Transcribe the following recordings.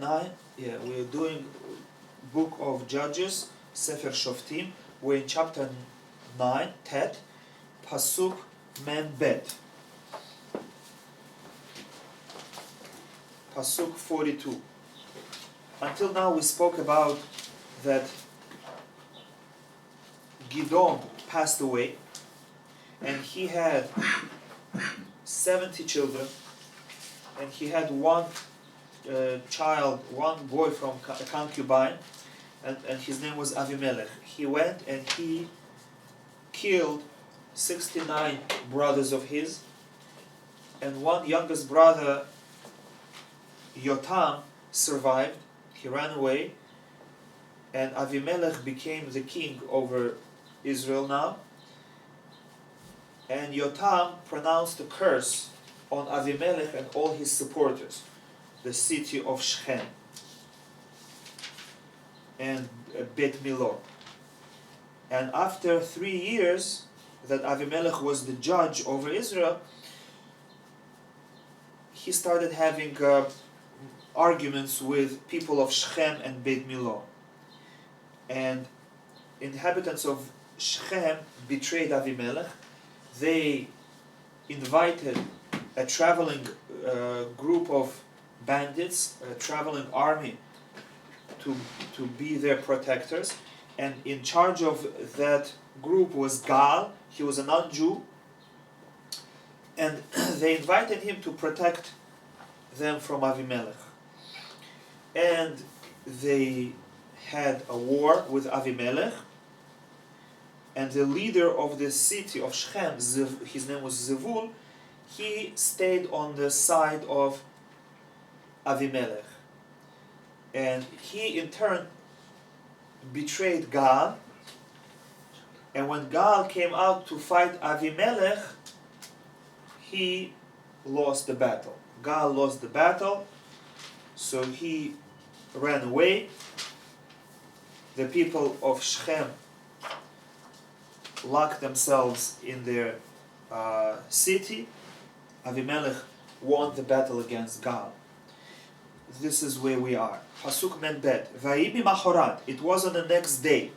9. Yeah, we're doing book of Judges, Sefer Shoftim. We're in chapter 9, Tet, Pasuk Men Bet. Pasuk 42. Until now we spoke about that Gidon passed away and he had 70 children and he had one boy from a concubine, and his name was Avimelech. He went and he killed 69 brothers of his, and one youngest brother, Yotam, survived. He ran away, and Avimelech became the king over Israel now. And Yotam pronounced a curse on Avimelech and all his supporters, the city of Shechem and Bet Millo. And after 3 years that Avimelech was the judge over Israel, he started having arguments with people of Shechem and Bet Millo. And inhabitants of Shechem betrayed Avimelech. They invited a traveling group of bandits, a traveling army, to be their protectors. And in charge of that group was Gal. He was a non-Jew. And they invited him to protect them from Avimelech. And they had a war with Avimelech. And the leader of the city of Shechem, his name was Zevul, he stayed on the side of Avimelech. And he in turn betrayed Gal. And when Gal came out to fight Avimelech, he lost the battle. Gal lost the battle, so he ran away. The people of Shechem locked themselves in their city. Avimelech won the battle against Gal. This is where we are. Pasuk Men Bet. Vayibi Machorat. It was on the next day.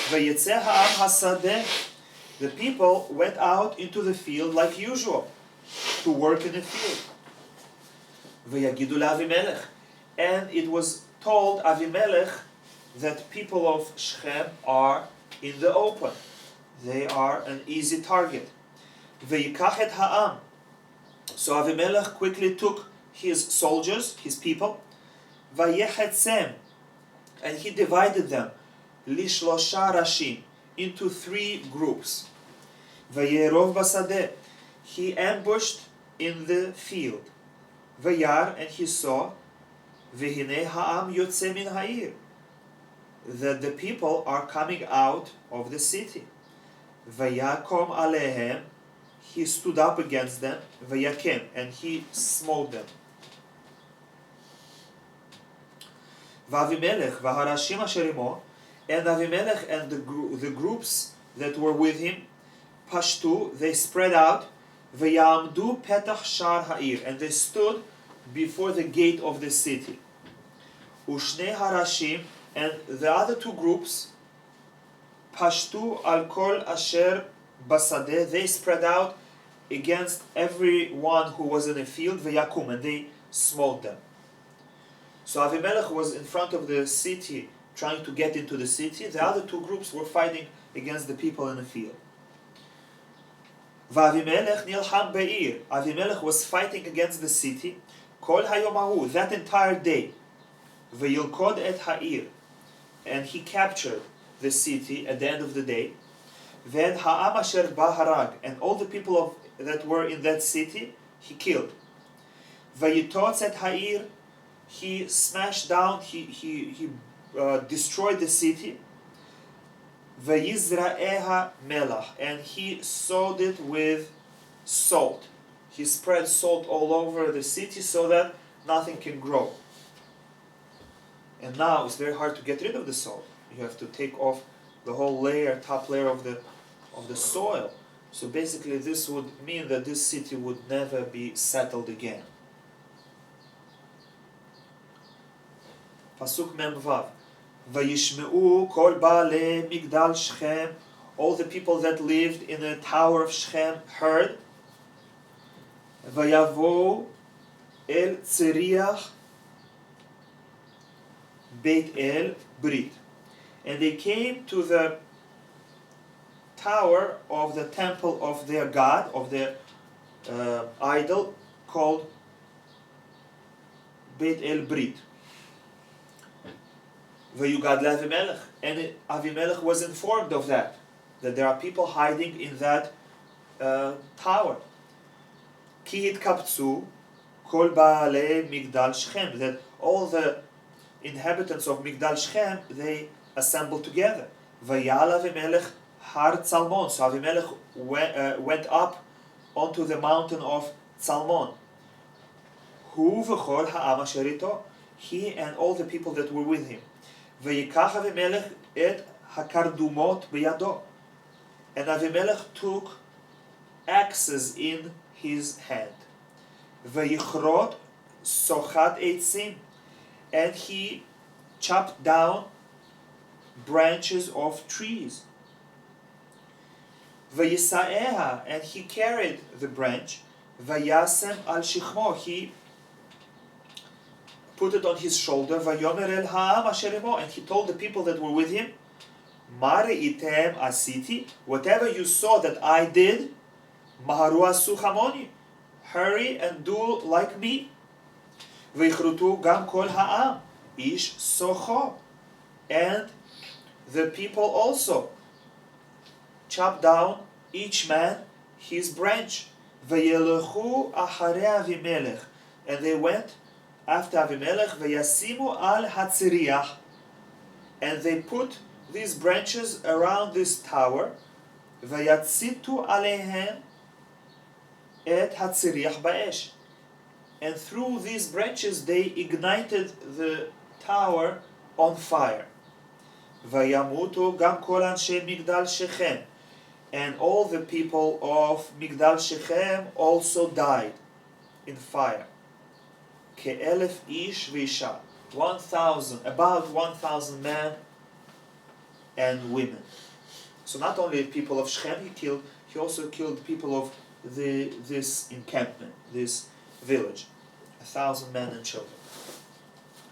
Vayetze ha'am hasadeh. The people went out into the field like usual to work in the field. Vayagidu Avimelech. And it was told Avimelech that people of Shechem are in the open. They are an easy target. Vayikach et ha'am. So Avimelech quickly took his soldiers, his people, vayechetzem, and he divided them, lishlosha rashim, into 3 groups. Vayerov basadeh, he ambushed in the field. Vayar, and he saw, vehine ha'am yotze min ha'ir, that the people are coming out of the city. Vayakom alehem, he stood up against them, vayakem, and he smote them. Vavimelech vaharashim asher imo, and Avimelech and the groups that were with him, pashtu, they spread out, vayamdu petach shar ha'ir, and they stood before the gate of the city. Ushne harashim, and the other 2 groups, pashtu al kol asher basadeh, they spread out against everyone who was in the field, vayakum, and they smote them. So Avimelech was in front of the city, trying to get into the city. The other 2 groups were fighting against the people in the field. V'Avimelech nilham be'ir. Avimelech was fighting against the city. Kol hayomahu, that entire day. V'yilkod et ha'ir. And he captured the city at the end of the day. Then ha'am asher baharag, and all the people that were in that city, he killed. V'yitotz et ha'ir, he smashed down, he destroyed the city. V'yizra'eha melach, and he sowed it with salt. He spread salt all over the city so that nothing can grow. And now it's very hard to get rid of the salt. You have to take off the whole layer, top layer of the soil. So basically this would mean that this city would never be settled again. Pasuk Mem-Vav. Vayishme'u kol ba'alei migdal Shechem. All the people that lived in the tower of Shechem heard. Vayavo el tziriach Beit El Brit. And they came to the tower of the temple of their god, of their idol, called Beit El Brit. Vayugad le'Avimelech. And Avimelech was informed of that there are people hiding in that tower. Ki hitkaptzu kol ba'alei Migdal Shechem. That all the inhabitants of Migdal Shechem, they assembled together. Vayal Avimelech har Tzalmon. So Avimelech went up onto the mountain of Tzalmon. Hu v'chol ha'am asher ito. He and all the people that were with him. Vayikach Avimelech et hakardumot biyado. And Avimelech took axes in his hand. Vayichrot sochat eitzim. And he chopped down branches of trees. Vayisaeha, and he carried the branch. Vayasem al shichmo, he put it on his shoulder. Vayomer el ha'am asher imo, and he told the people that were with him, Ma re'item asiti, whatever you saw that I did, maharu asu chamoni, hurry and do like me. Vaychrutu gam kol ha'am, ish socho, and the people also chopped down each man his branch. Vayelechu acharei Avimelech, and they went after Avimelech. Vayasimu al hatziriach, and they put these branches around this tower. Vayatzitu aleihem et hatziriach ba'esh, and through these branches they ignited the tower on fire. Vayamutu gam kol anshe Migdal Shechem, and all the people of Migdal Shechem also died in fire. Ke'elef ish v'isha, 1,000, about 1,000 men and women. So not only people of Shechem he also killed people of this encampment, this village, 1,000 men and children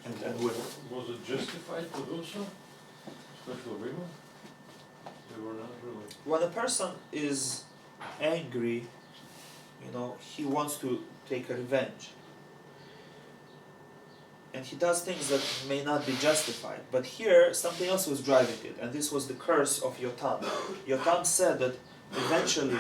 and women. Was it justified to do so? Especially women? They were not really. When a person is angry, he wants to take a revenge. And he does things that may not be justified. But here, something else was driving it, and this was the curse of Yotam. Yotam said that eventually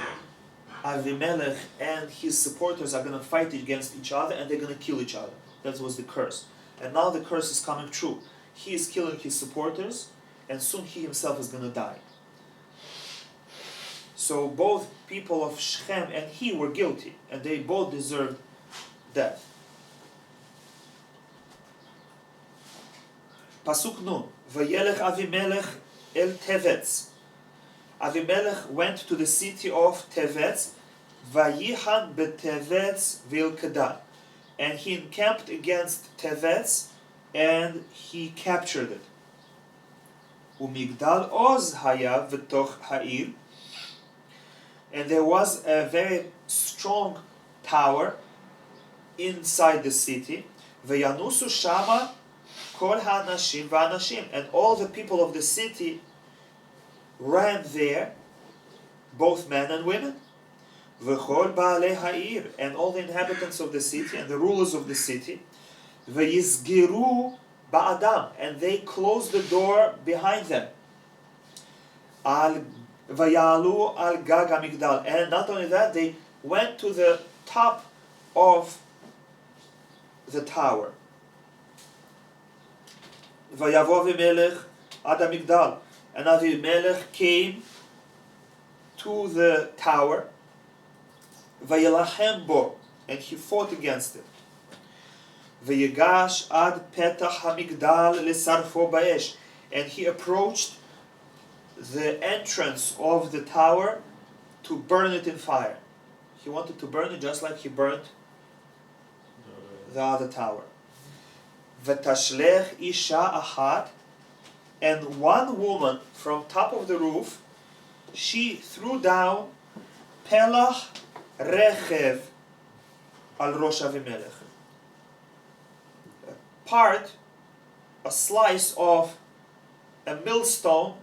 Avimelech and his supporters are going to fight against each other, and they're going to kill each other. That was the curse. And now the curse is coming true. He is killing his supporters, and soon he himself is going to die. So both people of Shechem and he were guilty, and they both deserved death. Pasuk Nun. Vayelech Avimelech el Tevetz. Avimelech went to the city of Tevetz. Vayihan beTevetz vilkada. And he encamped against Tevetz, and he captured it. Umigdal Oz haya v'toch ha'ir. And there was a very strong tower inside the city. V'yanusu shama kol ha'anashim v'anashim. And all the people of the city ran there, both men and women. V'chol ba'alei ha'ir. And all the inhabitants of the city and the rulers of the city. V'yizgiru ba'adam. And they closed the door behind them. Vayalu al gag hamigdal. And not only that, they went to the top of the tower. Vayavo Avimelech ad hamigdal. And Avimelech came to the tower. Vayilachem bo. And he fought against it. Vayigash ad petach hamigdal lesarfo ba'esh. And he approached the entrance of the tower to burn it in fire. He wanted to burn it just like he burned the other tower. V'tashlech isha achat, and one woman from top of the roof, she threw down pelach rechev al rosh Avimelech. A slice of a millstone,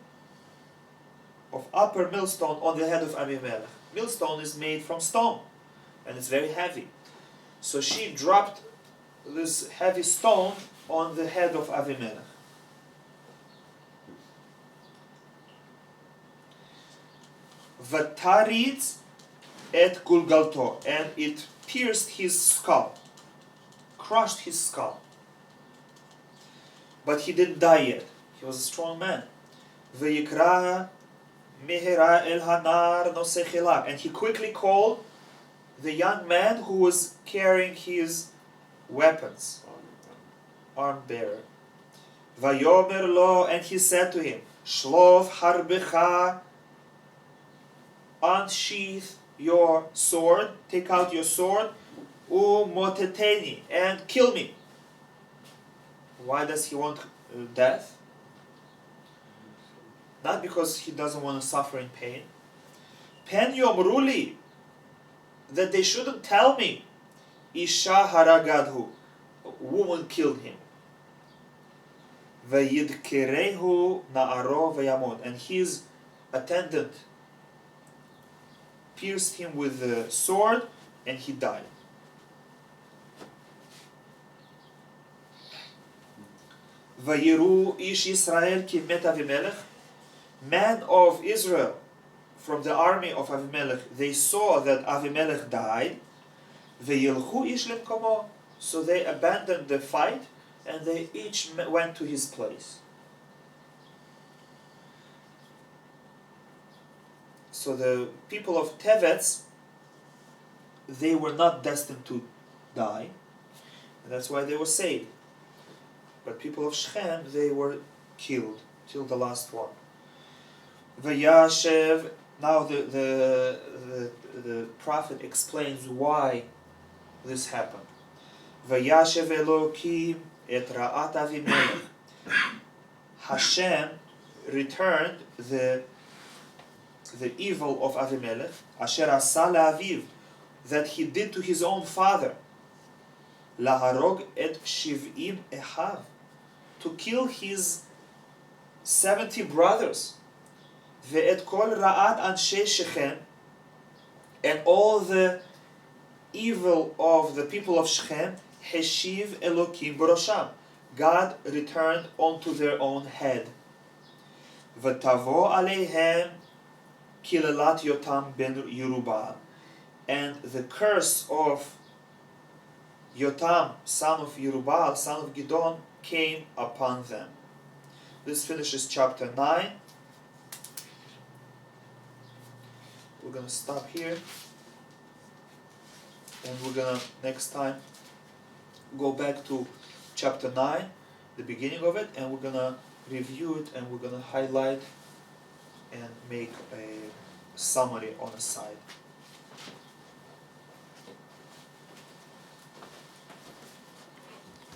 of upper millstone on the head of Avimelech. Millstone is made from stone, and it's very heavy. So she dropped this heavy stone on the head of Avimelech. Vataritz et gulgalto, and it pierced his skull, crushed his skull. But he didn't die yet. He was a strong man. V'yikra mehera el hanar nosechilak, and he quickly called the young man who was carrying his weapons, arm bearer. Vayomer lo, and he said to him, Shlov harbecha, unsheath your sword, take out your sword, umoteteni, and kill me. Why does he want death? Not because he doesn't want to suffer in pain. Pen yomruli, that they shouldn't tell me, Isha haragadhu, a woman killed him. Vayidkerehu na'aro vayamod, and his attendant pierced him with the sword, and he died. Vayiru ish Yisrael ki met Avimelech, man of Israel from the army of Avimelech, they saw that Avimelech died. Vayilchu ish lemkomo, so they abandoned the fight and they each went to his place. So the people of Tevetz, they were not destined to die, and that's why they were saved. But people of Shechem, they were killed till the last one. Vayashev, now the prophet explains why this happened. Vayashev Elokim et ra'at Avimelech. Hashem returned the evil of Avimelech, asher asa la'aviv, that he did to his own father, laharog et shiv'im echav, to kill his 70 brothers, ve'et kol ra'at anshe Shechem, and all the evil of the people of Shechem, heshiv Elokim b'rosham, God returned onto their own head. V'tavo aleihem kilelat Yotam ben Yerubal, and the curse of Yotam, son of Yerubal, son of Gidon, came upon them. This finishes chapter 9. We're going to stop here, and we're going to next time go back to chapter 9, the beginning of it, and we're going to review it, and we're going to highlight and make a summary on the side.